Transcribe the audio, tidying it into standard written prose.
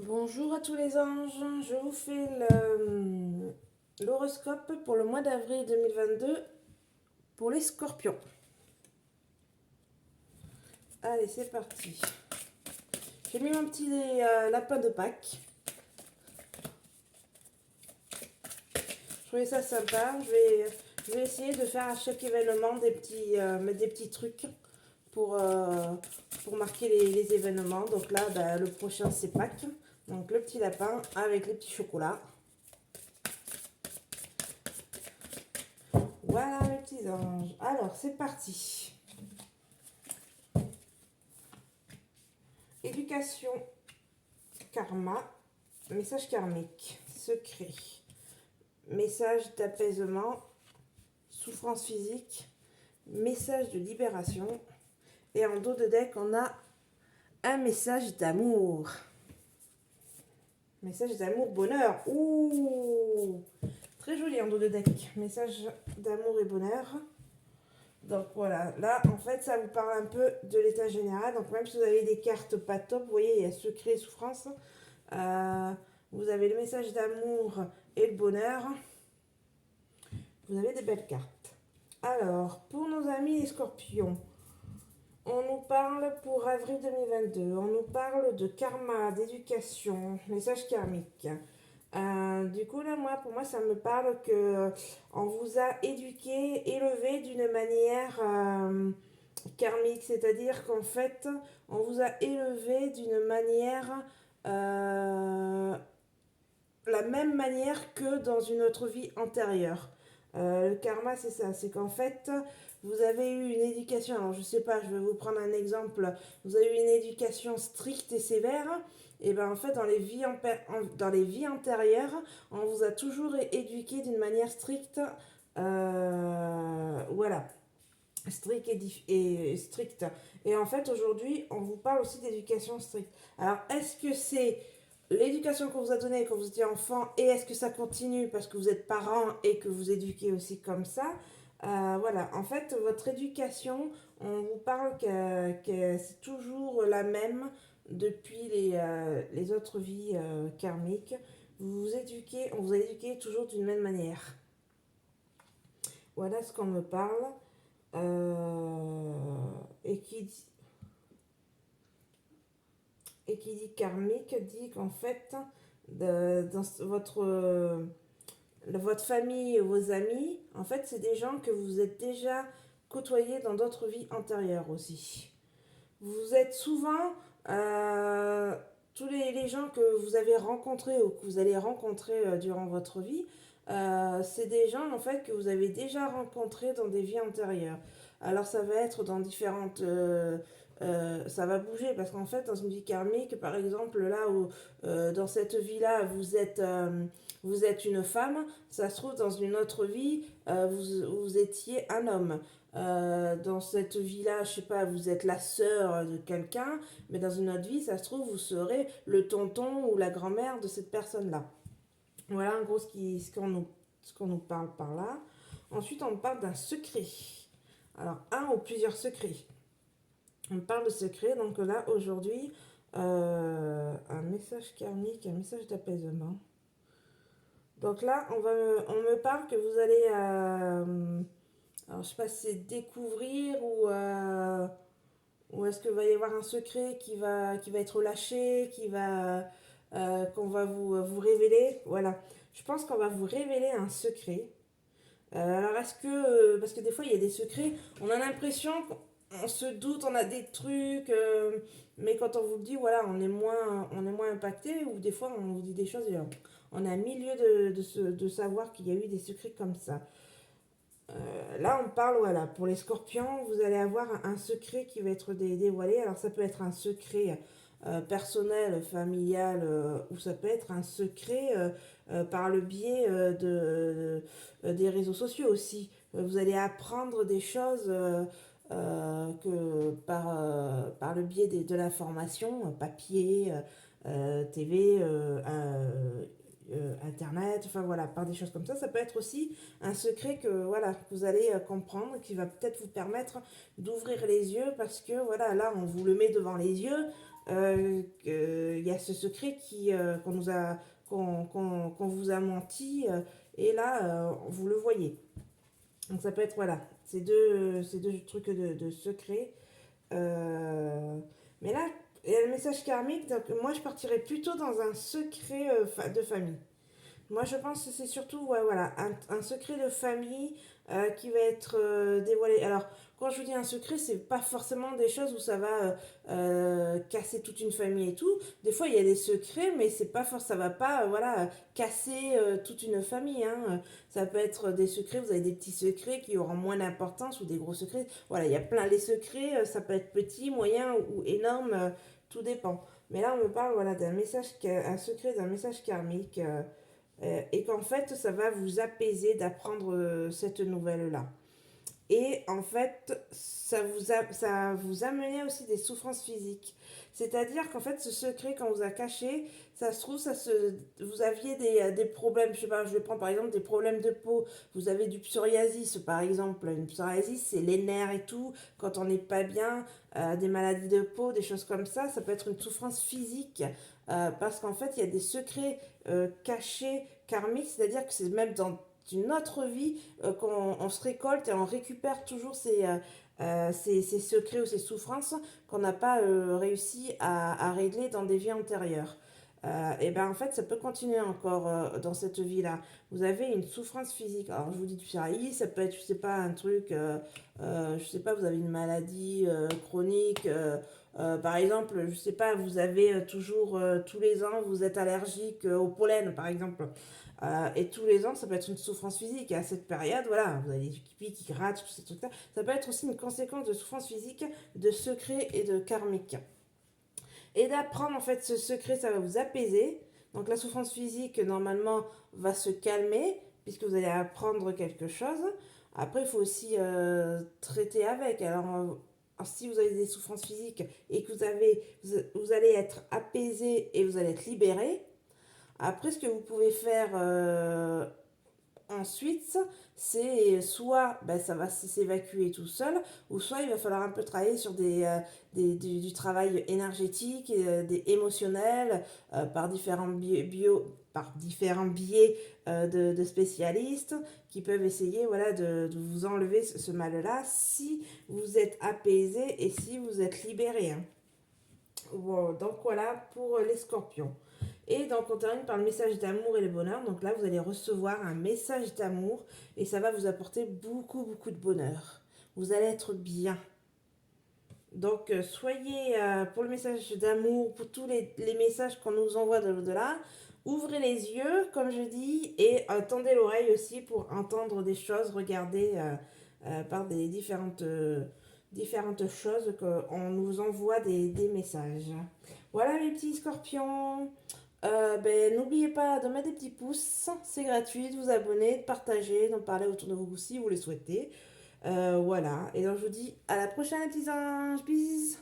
Bonjour à tous les anges, je vous fais l'horoscope pour le mois d'avril 2022 pour les scorpions. Allez, c'est parti. J'ai mis mon petit lapin de Pâques. Je trouvais ça sympa. Je vais essayer de faire à chaque événement mettre des petits trucs pour marquer les événements. Donc là, le prochain c'est Pâques. Donc le petit lapin avec les petits chocolats. Voilà mes petits anges. Alors c'est parti. Éducation, karma, message karmique, secret, message d'apaisement, souffrance physique, message de libération. Et en dos de deck, on a un message d'amour. Message d'amour, bonheur. Ouh, très joli en dos de deck. Message d'amour et bonheur. Donc voilà, là en fait ça vous parle un peu de l'état général. Donc même si vous avez des cartes pas top, vous voyez, il y a secret et souffrance. Vous avez le message d'amour et le bonheur. Vous avez des belles cartes. Alors, pour nos amis les scorpions, on nous parle pour avril 2022, on nous parle de karma, d'éducation, message karmique. Du coup, là, pour moi, ça me parle que on vous a éduqué, élevé d'une manière karmique, c'est-à-dire qu'en fait, on vous a élevé d'une manière, la même manière que dans une autre vie antérieure. Le karma, c'est ça, c'est qu'en fait, vous avez eu une éducation, alors je sais pas, je vais vous prendre un exemple, vous avez eu une éducation stricte et sévère, et bien en fait, dans les vies antérieures, on vous a toujours éduqué d'une manière stricte, voilà, strict et stricte. Et en fait, aujourd'hui, on vous parle aussi d'éducation stricte. Alors, est-ce que c'est l'éducation qu'on vous a donnée quand vous étiez enfant et est-ce que ça continue parce que vous êtes parent et que vous éduquez aussi comme ça? Voilà, en fait, votre éducation, on vous parle que c'est toujours la même depuis les autres vies karmiques. On vous a éduqué toujours d'une même manière. Voilà ce qu'on me parle. Et qui dit karmique dit qu'en fait, dans votre famille, vos amis, en fait, c'est des gens que vous êtes déjà côtoyés dans d'autres vies antérieures aussi. Vous êtes souvent, tous les gens que vous avez rencontrés ou que vous allez rencontrer durant votre vie, c'est des gens en fait que vous avez déjà rencontrés dans des vies antérieures. Alors ça va être dans différentes... ça va bouger parce qu'en fait dans une vie karmique, par exemple là où dans cette vie-là vous êtes une femme, ça se trouve dans une autre vie vous étiez un homme. Dans cette vie-là, je sais pas, vous êtes la sœur de quelqu'un, mais dans une autre vie, ça se trouve, vous serez le tonton ou la grand-mère de cette personne-là. Voilà en gros ce qu'on nous parle par là. Ensuite, on parle d'un secret. Alors, un ou plusieurs secrets. On parle de secret, donc là, aujourd'hui, un message karmique, un message d'apaisement. Donc là, on me parle que vous allez, alors je sais pas si c'est découvrir ou est-ce qu'il va y avoir un secret qui va être lâché, qu'on va vous révéler. Voilà. Je pense qu'on va vous révéler un secret. Alors est-ce que, parce que des fois il y a des secrets, on a l'impression qu'on se doute, on a des trucs, mais quand on vous le dit, voilà, on est moins impacté, ou des fois on vous dit des choses et on est à milieu de savoir qu'il y a eu des secrets comme ça. Là, on parle, voilà, pour les scorpions, vous allez avoir un secret qui va être dévoilé. Alors, ça peut être un secret personnel, familial, ou ça peut être un secret par le biais des réseaux sociaux aussi. Vous allez apprendre des choses par le biais de l'information, papier, TV, internet, enfin voilà, par des choses comme ça peut être aussi un secret que voilà, que vous allez comprendre, qui va peut-être vous permettre d'ouvrir les yeux parce que voilà, là on vous le met devant les yeux, qu'il y a ce secret qu'on nous a, qu'on vous a menti, et là, vous le voyez. Donc ça peut être, voilà, ces deux trucs de secret. Euh, mais là, il y a le message karmique, donc moi je partirais plutôt dans un secret de famille. Moi, je pense que c'est surtout ouais, voilà, un secret de famille qui va être dévoilé. Alors, quand je vous dis un secret, c'est pas forcément des choses où ça va casser toute une famille et tout. Des fois, il y a des secrets, mais c'est pas ça va pas voilà, casser toute une famille. Hein. Ça peut être des secrets, vous avez des petits secrets qui auront moins d'importance ou des gros secrets. Voilà, il y a plein. Les secrets, ça peut être petit, moyen ou énorme, tout dépend. Mais là, on me parle voilà, d'un message, un secret d'un message karmique. Et qu'en fait, ça va vous apaiser d'apprendre cette nouvelle-là. Et en fait, ça vous amenait aussi des souffrances physiques. C'est-à-dire qu'en fait, ce secret, quand vous a caché, ça se trouve, vous aviez des problèmes. Je sais pas, je vais prendre par exemple des problèmes de peau. Vous avez du psoriasis, par exemple. Une psoriasis, c'est les nerfs et tout. Quand on n'est pas bien, des maladies de peau, des choses comme ça peut être une souffrance physique. Parce qu'en fait, il y a des secrets cachés, karmiques, c'est-à-dire que c'est même dans une autre vie qu'on on se récolte et on récupère toujours ces secrets ou ces souffrances qu'on n'a pas réussi à régler dans des vies antérieures. Et ben en fait, ça peut continuer encore dans cette vie-là. Vous avez une souffrance physique. Alors, je vous dis du psoriasis, ça peut être, je sais pas, un truc, je sais pas, vous avez une maladie chronique. Par exemple, je sais pas, vous avez toujours, tous les ans, vous êtes allergique au pollen, par exemple. Et tous les ans, ça peut être une souffrance physique. Et à cette période, voilà, vous avez des pipis qui grattent, tous ces trucs-là. Ça peut être aussi une conséquence de souffrance physique, de secret et de karmique. Et d'apprendre, en fait, ce secret, ça va vous apaiser. Donc la souffrance physique, normalement, va se calmer, puisque vous allez apprendre quelque chose. Après, il faut aussi traiter avec. Alors, si vous avez des souffrances physiques et que vous allez être apaisé et vous allez être libéré, après, ce que vous pouvez faire ensuite, c'est soit ben, ça va s'évacuer tout seul, ou soit il va falloir un peu travailler sur du travail énergétique, des émotionnels, par différents biais de spécialistes qui peuvent essayer voilà, de vous enlever ce mal-là si vous êtes apaisé et si vous êtes libéré. Hein. Wow, donc voilà pour les scorpions. Et donc on termine par le message d'amour et le bonheur. Donc là, vous allez recevoir un message d'amour et ça va vous apporter beaucoup, beaucoup de bonheur. Vous allez être bien. Donc soyez pour le message d'amour, pour tous les messages qu'on nous envoie de l'au-delà. Ouvrez les yeux, comme je dis, et tendez l'oreille aussi pour entendre des choses, regarder par des différentes choses qu'on nous envoie des messages. Voilà mes petits scorpions. Ben, n'oubliez pas de mettre des petits pouces, c'est gratuit, de vous abonner, de partager, d'en parler autour de vous si vous le souhaitez. Voilà, et donc je vous dis à la prochaine les petits anges, bisous.